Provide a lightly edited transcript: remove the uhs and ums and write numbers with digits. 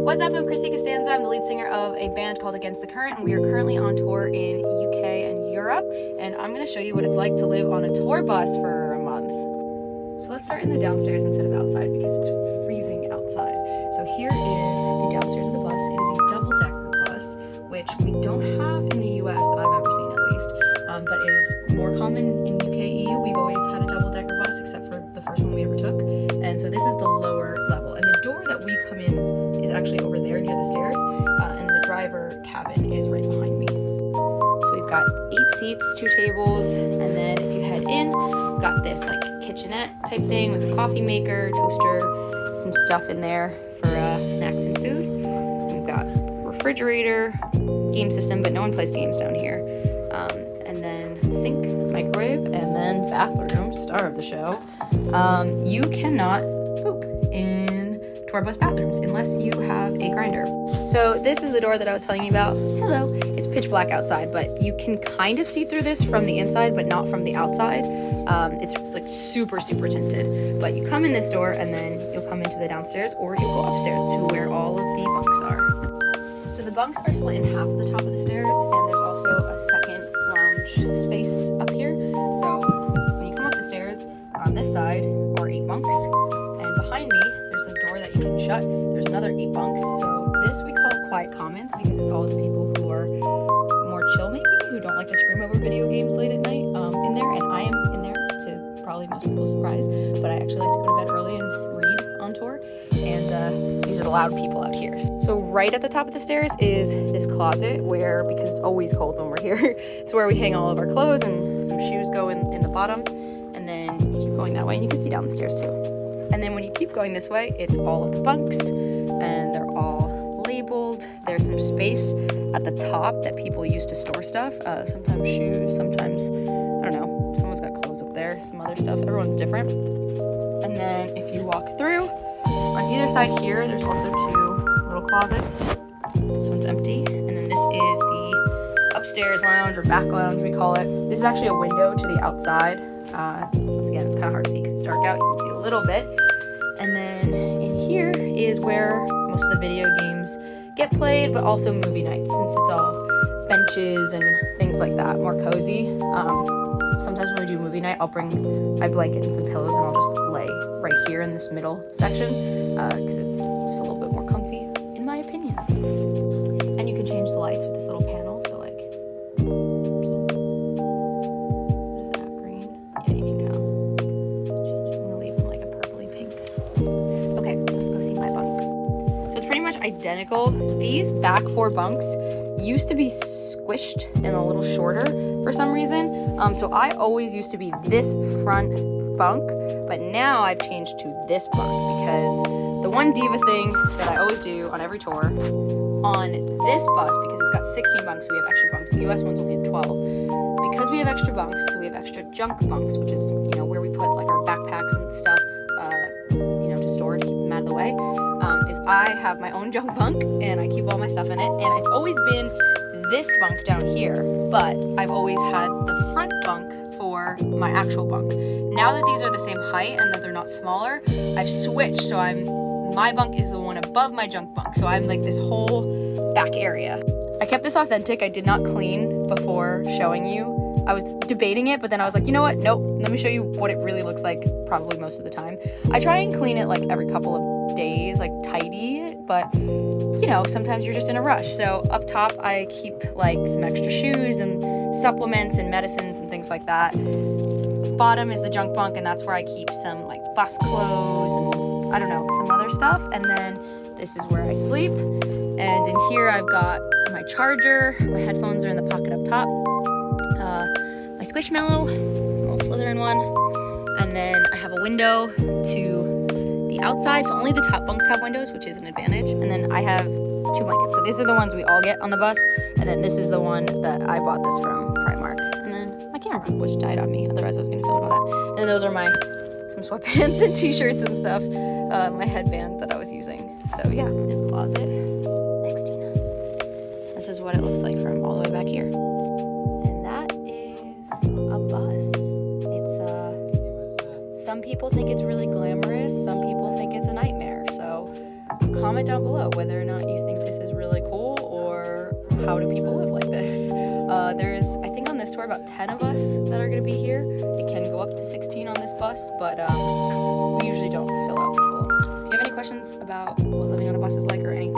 What's up, I'm Chrissy Costanza. I'm the lead singer of a band called Against the Current, and we are currently on tour in UK and Europe, and I'm going to show you what it's like to live on a tour bus for a month. So let's start in the downstairs instead of outside because it's freezing outside. So here is the downstairs of the bus. It is a double-decker bus, which we don't have in the US that I've ever seen at least, but it is more common in UK, EU. We've always had a double-decker bus except for the first one we ever took, and so this is the lower level, and the door that we come in is actually over there near the stairs, and the driver cabin is right behind me. So we've got 8 seats, 2 tables, and then if you head in, got this like kitchenette type thing with a coffee maker, toaster, some stuff in there for snacks and food. And we've got refrigerator, game system, but no one plays games down here. And then sink, microwave, and then bathroom, star of the show. You cannot poop in tour bus bathrooms unless you have a grinder. So this is the door that I was telling you about. Hello. It's pitch black outside, but you can kind of see through this from the inside, but not from the outside. It's like super tinted, but you come in this door and then you'll come into the downstairs, or you'll go upstairs to where all of the bunks are. So the bunks are split in half at the top of the stairs, and there's also a second lounge space up here. So when you come up the stairs, on this side are 8 bunks, and behind me there's a door that you can shut. There's another 8 bunks. So this we call quiet commons because it's all the people who are more chill, maybe, who don't like to scream over video games late at night in there, and I am in there to probably most people's surprise, but I actually like to go to bed early and read on tour, and these are the loud people out here. So right at the top of the stairs is this closet where, because it's always cold when we're here, it's where we hang all of our clothes, and some shoes go in the bottom, and then you keep going that way and you can see down the stairs too. And then when you keep going this way, it's all of the bunks, and they're all labeled. There's some space at the top that people use to store stuff, sometimes shoes, sometimes, I don't know, someone's got clothes up there, some other stuff. Everyone's different. And then if you walk through, on either side here, there's also 2 little closets. This one's empty, and then this is the upstairs lounge, or back lounge we call it. This is actually a window to the outside. Once again, it's kind of hard to see because it's dark out. You can see a little bit. And then in here is where most of the video games get played, but also movie nights, since it's all benches and things like that, more cozy. Sometimes when we do movie night, I'll bring my blanket and some pillows, and I'll just lay right here in this middle section because it's just a little bit more comfy, in my opinion. And you can change the lights with this little panel, so like pink. What is that, green? Yeah, you can kind of change it. I'm gonna leave them like a purpley pink. Okay, let's go see my bunk. So it's pretty much identical. These back 4 bunks used to be squished and a little shorter for some reason. So I always used to be this front bunk, but now I've changed to this bunk because the one diva thing that I always do on every tour, on this bus, because it's got 16 bunks, so we have extra bunks. The US ones only have 12. Because we have extra bunks, so we have extra junk bunks, which is, you know, where we put like our backpacks and stuff, you know, to store to keep them out of the way. Is I have my own junk bunk and I keep all my stuff in it, and it's always been this bunk down here, but I've always had the front bunk for my actual bunk. Now that these are the same height and that they're not smaller, I've switched, so my bunk is the one above my junk bunk, so I'm like this whole back area. I kept this authentic. I did not clean before showing you. I was debating it, but then I was like, you know what? Nope. Let me show you what it really looks like probably most of the time. I try and clean it like every couple of days, like tidy it, but you know, sometimes you're just in a rush. So up top, I keep like some extra shoes and supplements and medicines and things like that. Bottom is the junk bunk, and that's where I keep some like bus clothes and I don't know, some other stuff. And then this is where I sleep. And in here I've got my charger, my headphones are in the pocket up top, my Squishmallow, little Slytherin one, and then I have a window to the outside, so only the top bunks have windows, which is an advantage. And then I have 2 blankets, so these are the ones we all get on the bus, and then this is the one that I bought this from Primark. And then my camera, which died on me, otherwise I was gonna film it all that. And then those are some sweatpants and t-shirts and stuff, my headband that I was using. So yeah, this closet next to you. This is what it looks like from all the way back here. And that is a bus. It's some people think it's really glamorous, some people think it's a nightmare. So comment down below whether or not you think this is really cool, or how do people live like this. There's, I think on this tour, about 10 of us that are going to be here. It can go up to 16 on this bus, but we usually don't fill out the full. If you have any questions about what living on a bus is like or anything